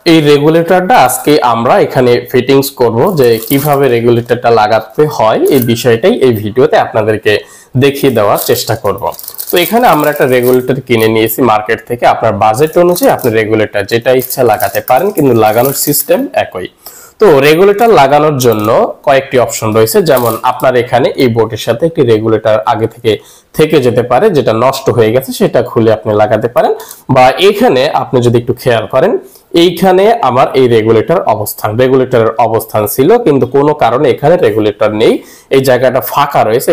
এই রেগুলেটরটা আজকে আমরা এখানে ফিটিংস করব, যে কিভাবে রেগুলেটরটা লাগাতে হয় এই বিষয়টাই এই ভিডিওতে আপনাদেরকে দেখিয়ে দেওয়ার চেষ্টা করব। তো এখানে আমরা একটা রেগুলেটর কিনে নিয়েছি মার্কেট থেকে। আপনার বাজেট অনুযায়ী আপনি রেগুলেটর যেটা ইচ্ছা লাগাতে পারেন, কিন্তু লাগানোর সিস্টেম একই। তো রেগুলেটর লাগানোর জন্য কয়েকটি অপশন রয়েছে, যেমন আপনার এখানে এই বোর্ডের সাথে একটি রেগুলেটর আগে থেকে যেতে পারে, যেটা নষ্ট হয়ে গেছে, সেটা খুলে আপনি লাগাতে পারেন। বা এখানে আপনি যদি একটু খেয়াল করেন, এইখানে আমার এই রেগুলেটরের অবস্থান ছিল, কিন্তু কোনো কারণে এখানে রেগুলেটর নেই, এই জায়গাটা ফাঁকা রয়েছে।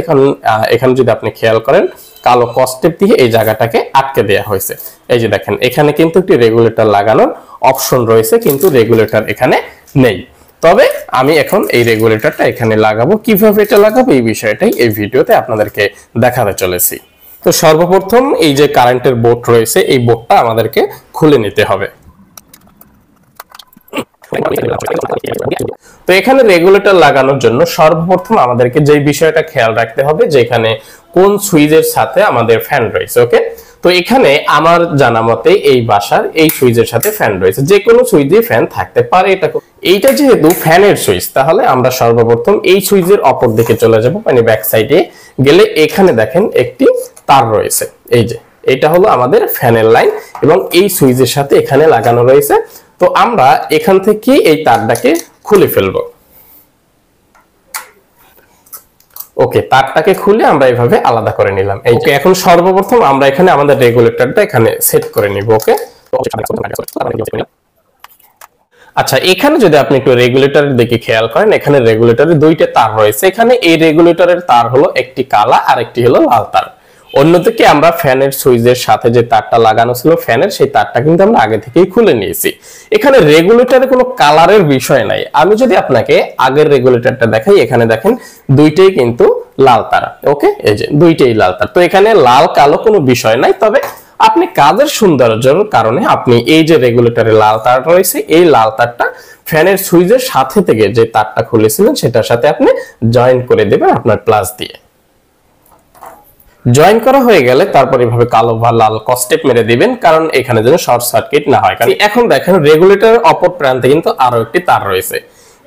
এখানে যদি আপনি খেয়াল করেন, কালো কস্টেপ দিয়ে এই জায়গাটাকে আটকে দেওয়া হয়েছে। এই যে দেখেন, এখানে কিন্তু একটি রেগুলেটর লাগানোর অপশন রয়েছে, কিন্তু রেগুলেটর এখানে নেই। তবে আমি এখন এই রেগুলেটরটা এখানে লাগাবো। কিভাবে এটা লাগাবো এই বিষয়টাই এই ভিডিওতে আপনাদেরকে দেখাতে চলেছি। তো সর্বপ্রথম এই যে কারেন্টের বোর্ড রয়েছে, এই বোর্ডটা আমাদেরকে খুলে নিতে হবে। তো এখানে রেগুলেটর লাগানোর জন্য সর্বপ্রথম আমাদেরকে যে বিষয়টা খেয়াল রাখতে হবে, যে এখানে কোন সুইচের সাথে আমাদের ফ্যান রয়েছে। ওকে, তো এখানে আমার জানা মতে এই বাসার এই সুইচের সাথে ফ্যান রয়েছে, যে কোনো সুইচ দিয়ে ফ্যান থাকতে পারে। এইটা যেহেতু ফ্যানের সুইচ, তাহলে আমরা সর্বপ্রথম এই সুইচের অপর দিকে চলে যাব, মানে ব্যাক সাইডে গেলে এখানে দেখেন একটি তার রয়েছে। এই যে এটা হলো আমাদের ফ্যানের লাইন, এবং এই সুইচের সাথে এখানে লাগানো রয়েছে। তো আমরা এখান থেকে এই তারটাকে খুলে ফেলবো। ওকে, তারটাকে খুলে আমরা এইভাবে আলাদা করে নিলাম। ওকে, এখন সর্বপ্রথম আমরা এখানে আমাদের রেগুলেটরটা এখানে সেট করে নিব। ওকে, আচ্ছা, এখানে যদি আপনি একটু রেগুলেটরের দিকে খেয়াল করেন, এখানে রেগুলেটরের দুইটা তার রয়েছে। এখানে এই রেগুলেটরের তার হলো একটি কালা আর একটি হলো লাল তার। অন্যদিকে আমরা ফ্যানের সুইচের সাথে যে তারটা লাগানো ছিল ফ্যানের, সেই তারটা কিন্তু আমরা আগে থেকেই খুলে নিয়েছি। এখানে রেগুলেটরে কোনো কালারের বিষয় নাই। আমি যদি আপনাকে আগের রেগুলেটরটা দেখাই, এখানে দেখেন দুইটাই কিন্তু লাল তার। ওকে, এই যে দুইটাই লাল তার। তো এখানে লাল কালো কোনো বিষয় নাই। তবে আপনি কাজের সৌন্দর্যের কারণে আপনি এই যে রেগুলেটরে লাল তার রয়েছে, এই লাল তারটা ফ্যানের সুইচের সাথে থেকে যে তারটা খুলেছিলেন সেটার সাথে আপনি জয়েন করে দেবেন আপনার প্লাস দিয়ে। জয়েন করা হয়ে গেলে তারপর এভাবে কালো বা লাল কস্টেপ মেরে দিবেন, কারণ এখানে যেন শর্ট সার্কিট না হয়। কারণ এখন দেখেন রেগুলেটরের অপর প্রান্তে কিন্তু আরো একটি তার রয়েছে।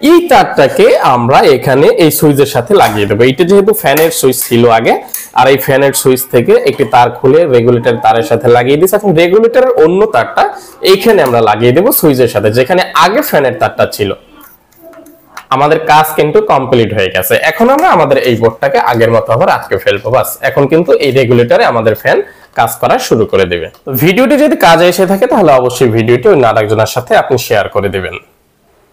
এই তারটাকে আমরা এখানে এই সুইচের সাথে লাগিয়ে দেবো। এইটা যেহেতু ফ্যানের সুইচ ছিল আগে, আর এই ফ্যানের সুইচ থেকে একটি তার খুলে রেগুলেটর তারের সাথে লাগিয়ে দিচ্ছি। এখন রেগুলেটরের অন্য তারটা এইখানে আমরা লাগিয়ে দেবো সুইচের সাথে, যেখানে আগে ফ্যানের তারটা ছিল। আমাদের কাজ কিন্তু কমপ্লিট হয়ে গেছে। এখন আমরা আমাদের এই বোর্ডটাকে আগের মতো আবার আটকে ফেলবো। বাস, এখন কিন্তু এই রেগুলেটরে আমাদের ফ্যান কাজ করা শুরু করে দেবে। ভিডিওটি যদি কাজে এসে থাকে, তাহলে অবশ্যই ভিডিওটি অন্য আরেকজনের সাথে আপনি শেয়ার করে দিবেন।